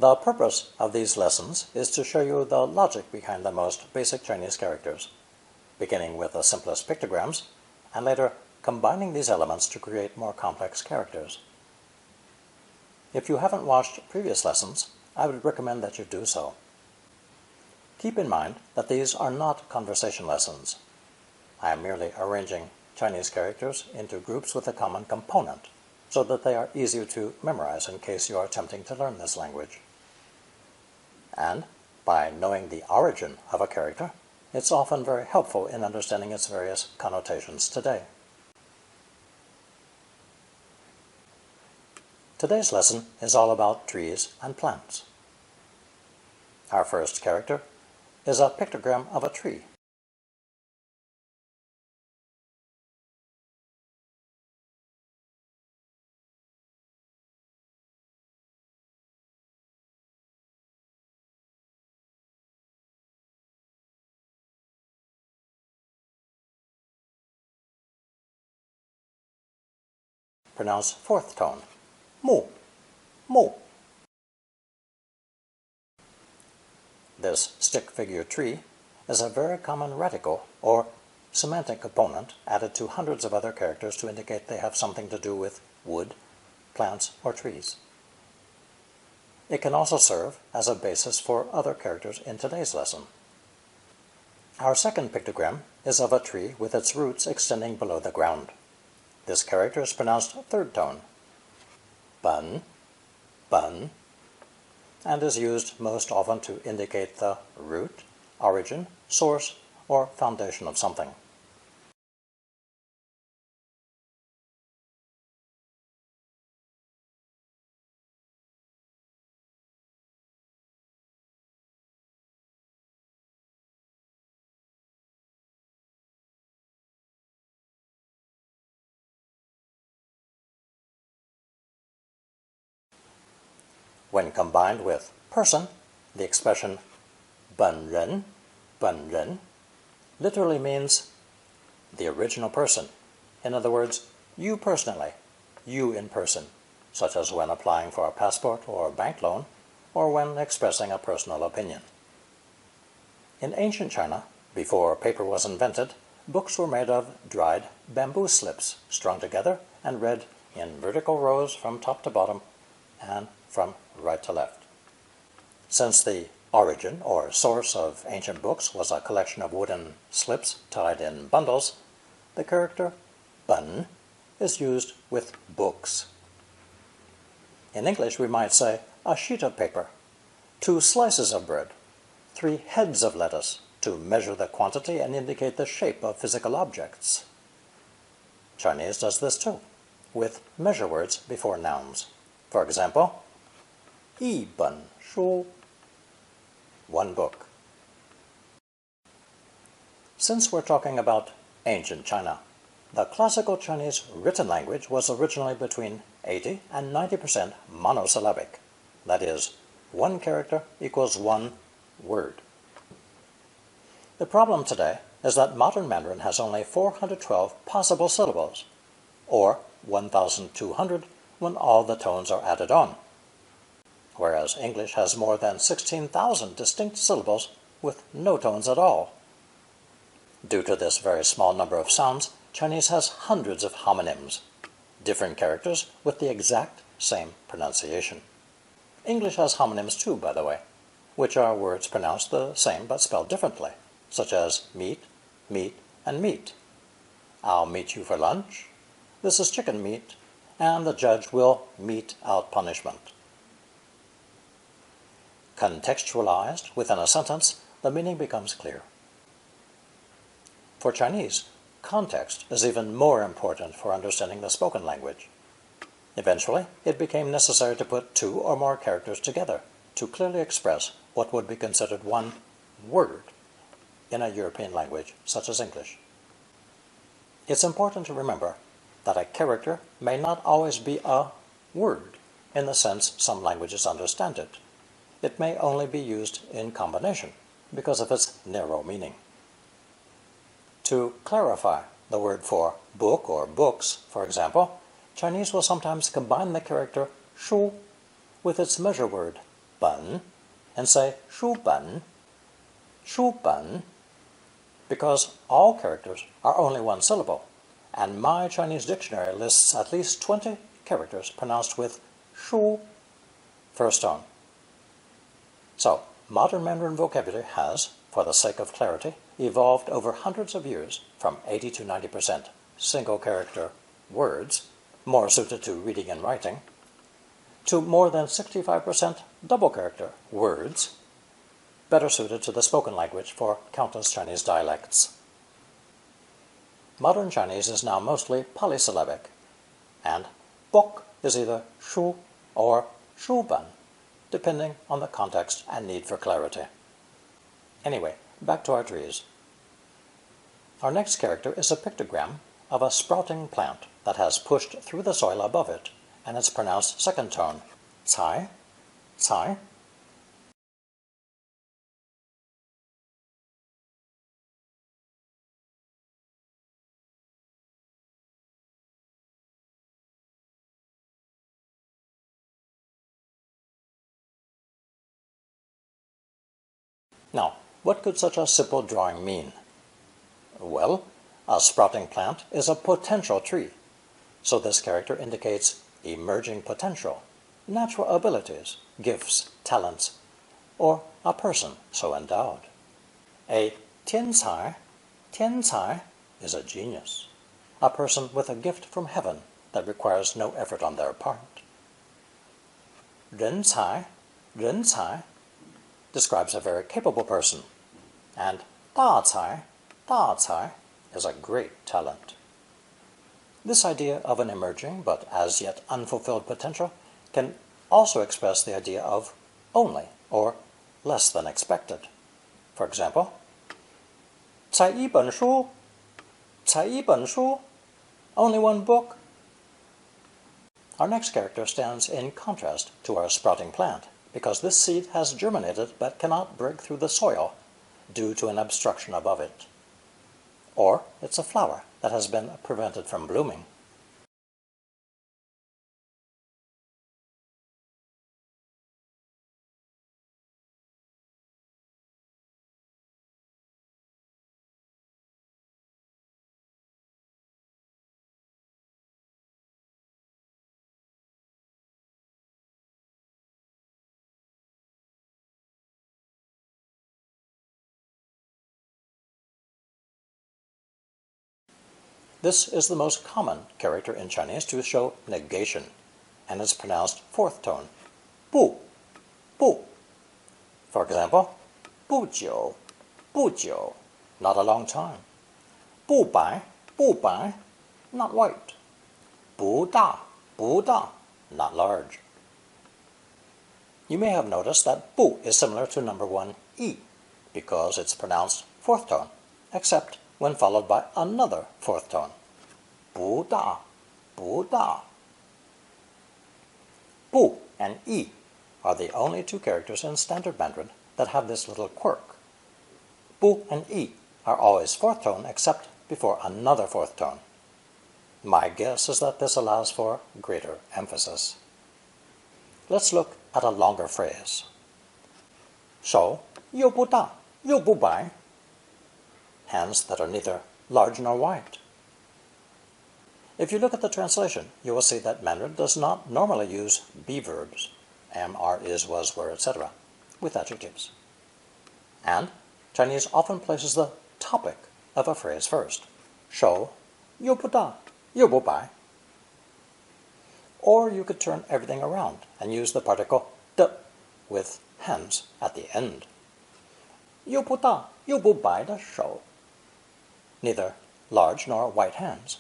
The purpose of these lessons is to show you the logic behind the most basic Chinese characters, beginning with the simplest pictograms, and later combining these elements to create more complex characters. If you haven't watched previous lessons, I would recommend that you do so. Keep in mind that these are not conversation lessons. I am merely arranging Chinese characters into groups with a common component, so that they are easier to memorize in case you are attempting to learn this language. And by knowing the origin of a character, it's often very helpful in understanding its various connotations today. Today's lesson is all about trees and plants. Our first character is a pictogram of a tree. Pronounce fourth tone, mu, mu. This stick figure tree is a very common radical or semantic component added to hundreds of other characters to indicate they have something to do with wood, plants, or trees. It can also serve as a basis for other characters in today's lesson. Our second pictogram is of a tree with its roots extending below the ground. This character is pronounced third tone, bun, bun, and is used most often to indicate the root, origin, source, or foundation of something. When combined with person, the expression 本人, 本人 literally means the original person. In other words, you personally, you in person, such as when applying for a passport or a bank loan, or when expressing a personal opinion. In ancient China, before paper was invented, books were made of dried bamboo slips strung together and read in vertical rows from top to bottom and from right to left. Since the origin or source of ancient books was a collection of wooden slips tied in bundles, the character bun is used with books. In English, we might say a sheet of paper, 2 slices of bread, 3 heads of lettuce to measure the quantity and indicate the shape of physical objects. Chinese does this too, with measure words before nouns. For example, 一本书, 1 book. Since we're talking about ancient China, the classical Chinese written language was originally between 80 and 90% monosyllabic. That is, 1 character equals 1 word. The problem today is that modern Mandarin has only 412 possible syllables, or 1,200 when all the tones are added on, whereas English has more than 16,000 distinct syllables with no tones at all. Due to this very small number of sounds, Chinese has hundreds of homonyms, different characters with the exact same pronunciation. English has homonyms too, by the way, which are words pronounced the same but spelled differently, such as meat, meat, and meat. I'll meet you for lunch. This is chicken meat, and the judge will mete out punishment. Contextualized within a sentence, the meaning becomes clear. For Chinese, context is even more important for understanding the spoken language. Eventually, it became necessary to put 2 or more characters together to clearly express what would be considered 1 word in a European language such as English. It's important to remember that a character may not always be a word in the sense some languages understand it. It may only be used in combination because of its narrow meaning. To clarify the word for book or books, for example, Chinese will sometimes combine the character shu with its measure word 本, and say 书本, 书本, because all characters are only one syllable, and my Chinese dictionary lists at least 20 characters pronounced with 书, first tone. So, modern Mandarin vocabulary has, for the sake of clarity, evolved over hundreds of years from 80 to 90% single character words, more suited to reading and writing, to more than 65% double character words, better suited to the spoken language for countless Chinese dialects. Modern Chinese is now mostly polysyllabic, and book is either shu or shuban, depending on the context and need for clarity. Anyway, back to our trees. Our next character is a pictogram of a sprouting plant that has pushed through the soil above it, and it's pronounced second tone, cai, cai. Now, what could such a simple drawing mean? Well, a sprouting plant is a potential tree, so this character indicates emerging potential, natural abilities, gifts, talents, or a person so endowed. A 天才, 天才 is a genius, a person with a gift from heaven that requires no effort on their part. 人才, 人才 describes a very capable person, and 大才, 大才 is a great talent. This idea of an emerging but as yet unfulfilled potential can also express the idea of only or less than expected. For example, 才一本书, 才一本书, only one book. Our next character stands in contrast to our sprouting plant, because this seed has germinated but cannot break through the soil due to an obstruction above it. Or it's a flower that has been prevented from blooming. This is the most common character in Chinese to show negation, and is pronounced fourth tone, 不, 不. For example, 不久, 不久, not a long time. 不白, 不白, not white. 不大, 不大, not large. You may have noticed that 不 is similar to number 1, e, because it's pronounced fourth tone, except when followed by another fourth tone. 不大, 不大. 不 and e are the only two characters in Standard Mandarin that have this little quirk. 不 and e are always fourth tone except before another fourth tone. My guess is that this allows for greater emphasis. Let's look at a longer phrase. 手又不大又不白. Hands that are neither large nor wide. If you look at the translation, you will see that Mandarin does not normally use be verbs, am, are, is, was, were, etc., with adjectives. And Chinese often places the topic of a phrase first. 手又不大又不白. Or you could turn everything around and use the particle 的 with hands at the end. 又不大又不白的手. Neither large nor white hands.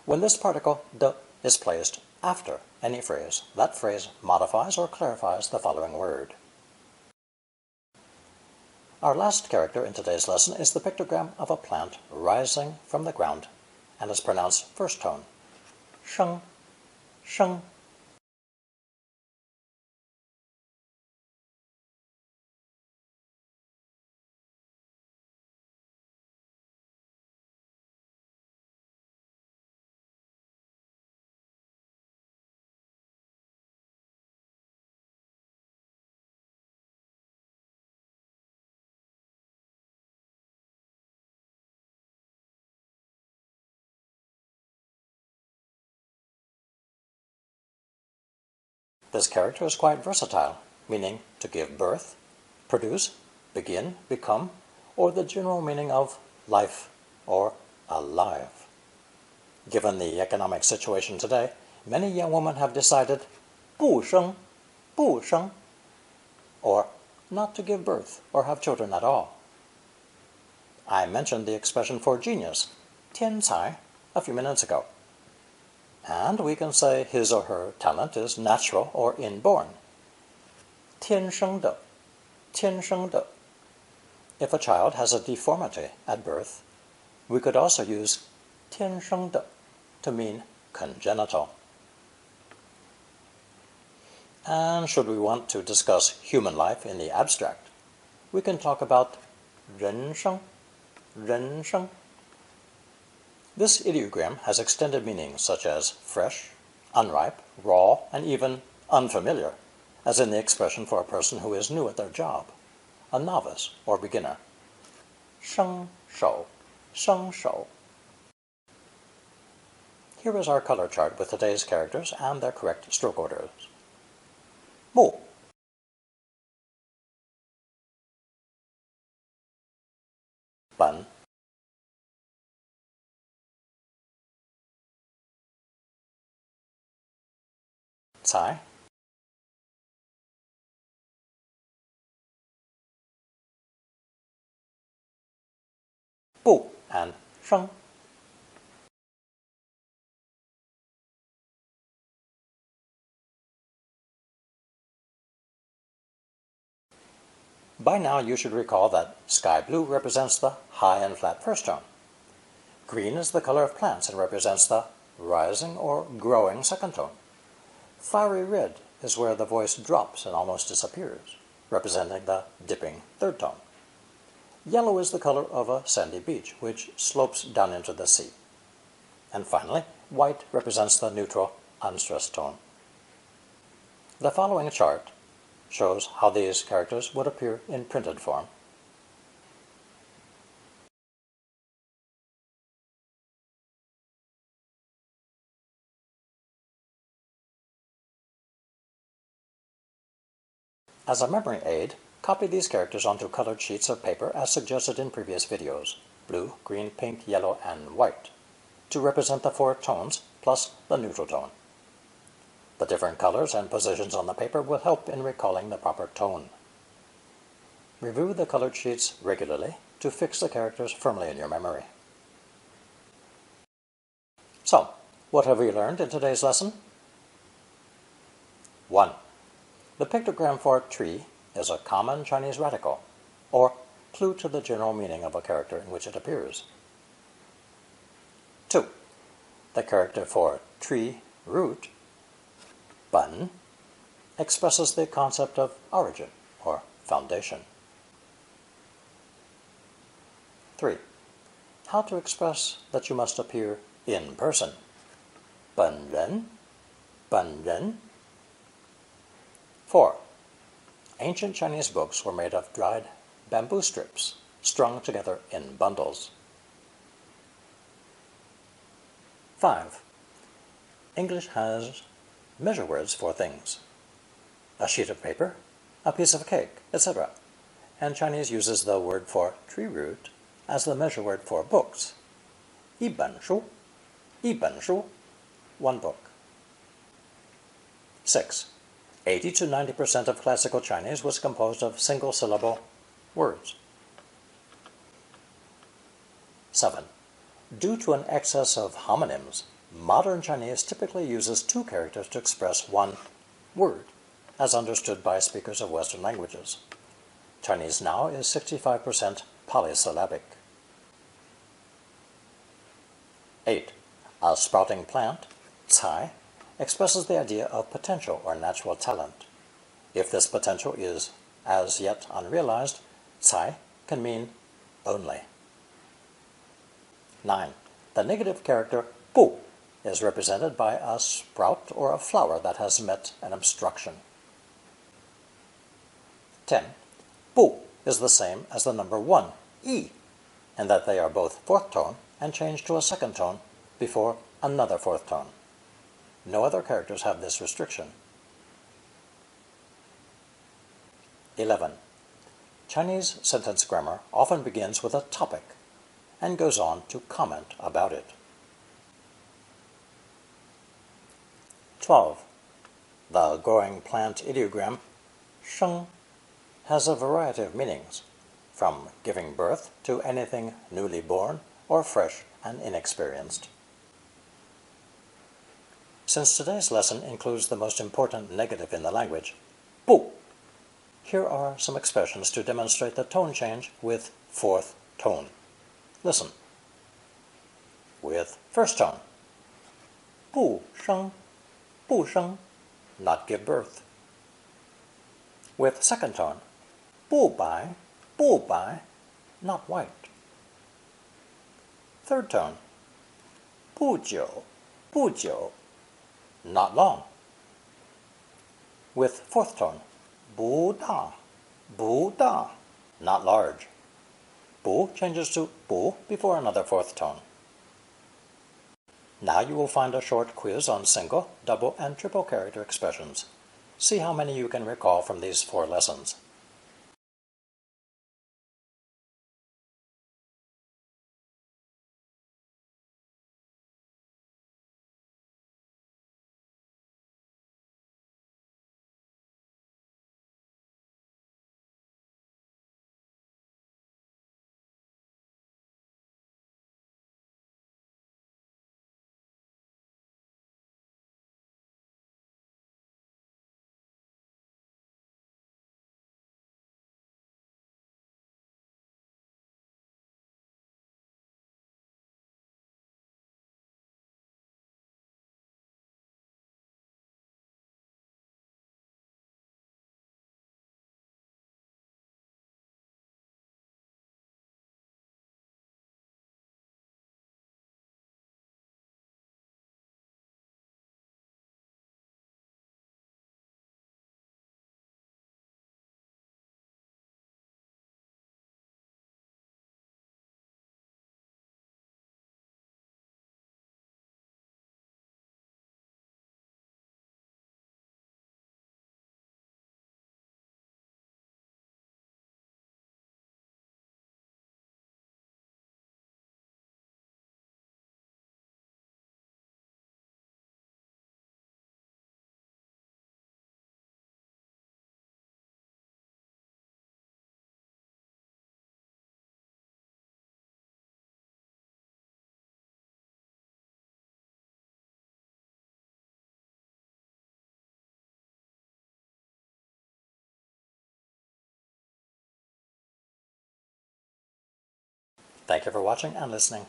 When this particle 的 is placed after any phrase, that phrase modifies or clarifies the following word. Our last character in today's lesson is the pictogram of a plant rising from the ground and is pronounced first tone, 生, 生. This character is quite versatile, meaning to give birth, produce, begin, become, or the general meaning of life or alive. Given the economic situation today, many young women have decided 不生, 不生, or not to give birth or have children at all. I mentioned the expression for genius, 天才, a few minutes ago. And we can say his or her talent is natural or inborn. 天生的, 天生的. If a child has a deformity at birth, we could also use 天生的 to mean congenital. And should we want to discuss human life in the abstract, we can talk about 人生, 人生. This ideogram has extended meanings such as fresh, unripe, raw, and even unfamiliar, as in the expression for a person who is new at their job, a novice or beginner. 生手, 生手. Here is our color chart with today's characters and their correct stroke orders. 木, 本, 才, 不 and 生. By now you should recall that sky blue represents the high and flat first tone. Green is the color of plants and represents the rising or growing second tone. Fiery red is where the voice drops and almost disappears, representing the dipping third tone. Yellow is the color of a sandy beach, which slopes down into the sea. And finally, white represents the neutral, unstressed tone. The following chart shows how these characters would appear in printed form. As a memory aid, copy these characters onto colored sheets of paper as suggested in previous videos, blue, green, pink, yellow, and white, to represent the 4 tones plus the neutral tone. The different colors and positions on the paper will help in recalling the proper tone. Review the colored sheets regularly to fix the characters firmly in your memory. So, what have we learned in today's lesson? 1. The pictogram for tree is a common Chinese radical, or clue to the general meaning of a character in which it appears. 2. The character for tree root, 本, expresses the concept of origin or foundation. 3. How to express that you must appear in person. 本人, 本人. 4. Ancient Chinese books were made of dried bamboo strips strung together in bundles. 5. English has measure words for things. A sheet of paper, a piece of cake, etc. And Chinese uses the word for tree root as the measure word for books. 一本书, 一本书, one book. 6. 80 to 90% of classical Chinese was composed of single-syllable words. 7. Due to an excess of homonyms, modern Chinese typically uses 2 characters to express one word, as understood by speakers of Western languages. Chinese now is 65% polysyllabic. 8. A sprouting plant, cai, expresses the idea of potential or natural talent. If this potential is as yet unrealized, cai can mean only. 9. The negative character 不 is represented by a sprout or a flower that has met an obstruction. 10. 不 is the same as the number 1, yi, and that they are both 4th tone and change to a 2nd tone before another 4th tone. No other characters have this restriction. 11. Chinese sentence grammar often begins with a topic and goes on to comment about it. 12. The growing plant ideogram sheng has a variety of meanings, from giving birth to anything newly born or fresh and inexperienced. Since today's lesson includes the most important negative in the language, 不, here are some expressions to demonstrate the tone change with fourth tone. Listen. With first tone, 不生, 不生, not give birth. With second tone, 不白, 不白, not white. Third tone, 不久, 不久, not long. With fourth tone, 不大, 不大, not large. 不changes to 不before another fourth tone. Now you will find a short quiz on single, double, and triple character expressions. See how many you can recall from these 4 lessons. Thank you for watching and listening.